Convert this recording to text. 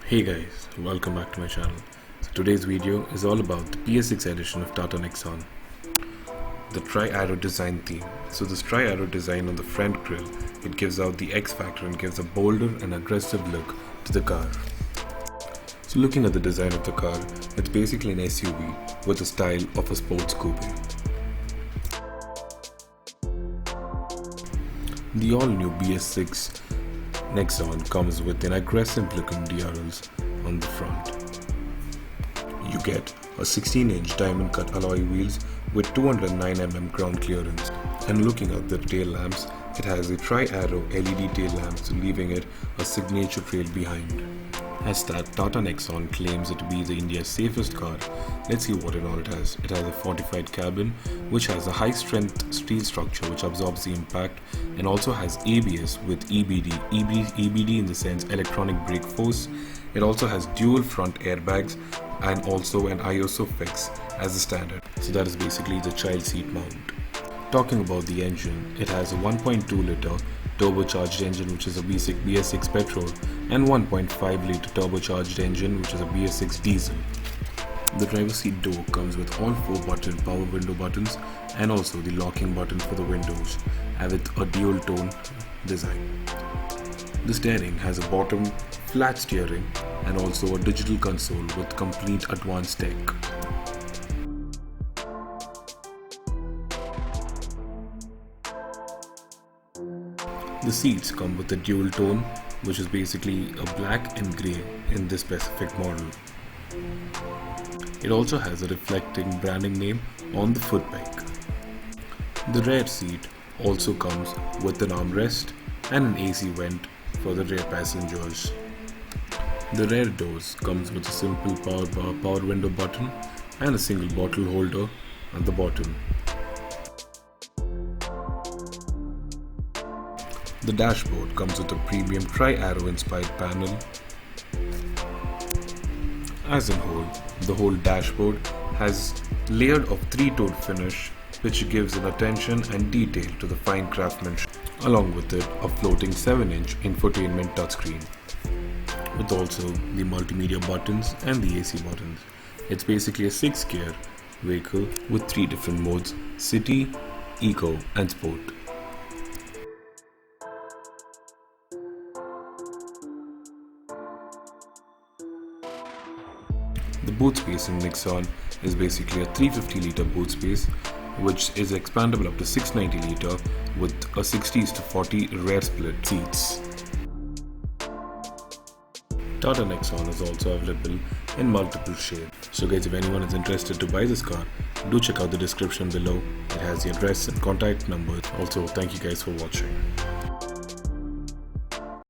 Hey guys, welcome back to my channel. So today's video is all about the BS6 edition of TATA NEXON. The tri-arrow design theme. So this tri-arrow design on the front grille, it gives out the X factor and gives a bolder and aggressive look to the car. So looking at the design of the car, it's basically an SUV with the style of a sports coupe. The all-new BS6 NEXON comes with an aggressive looking DRLs on the front. You get a 16-inch diamond cut alloy wheels with 209mm ground clearance, and looking at the tail lamps, it has a tri-arrow LED tail lamps, leaving it a signature trail behind. As that TATA NEXON claims it to be the India's safest car, let's see what and all it has. It has a fortified cabin which has a high strength steel structure which absorbs the impact, and also has ABS with EBD in the sense electronic brake force. It also has dual front airbags and also an ISOFIX as the standard. So that is basically the child seat mount. Talking about the engine, it has a 1.2 liter turbocharged engine which is a BS6 petrol and 1.5 liter turbocharged engine which is a BS6 diesel. The driver's seat door comes with all 4-button power window buttons and also the locking button for the windows, and with a dual tone design. The steering has a bottom flat steering and also a digital console with complete advanced tech. The seats come with a dual tone, which is basically a black and grey in this specific model. It also has a reflecting branding name on the footpeg. The rear seat also comes with an armrest and an AC vent for the rear passengers. The rear doors comes with a simple power window button and a single bottle holder at the bottom. The dashboard comes with a premium tri-arrow inspired panel. As a whole, the whole dashboard has layered of 3-tone finish which gives an attention and detail to the fine craftsmanship. Along with it, a floating 7-inch infotainment touchscreen with also the multimedia buttons and the AC buttons. It's basically a 6-gear vehicle with 3 different modes: City, Eco and Sport. The boot space in NEXON is basically a 350 litre boot space which is expandable up to 690 litre with a 60:40 rear split seats. TATA NEXON is also available in multiple shades. So guys, if anyone is interested to buy this car, do check out the description below. It has the address and contact numbers. Also, thank you guys for watching.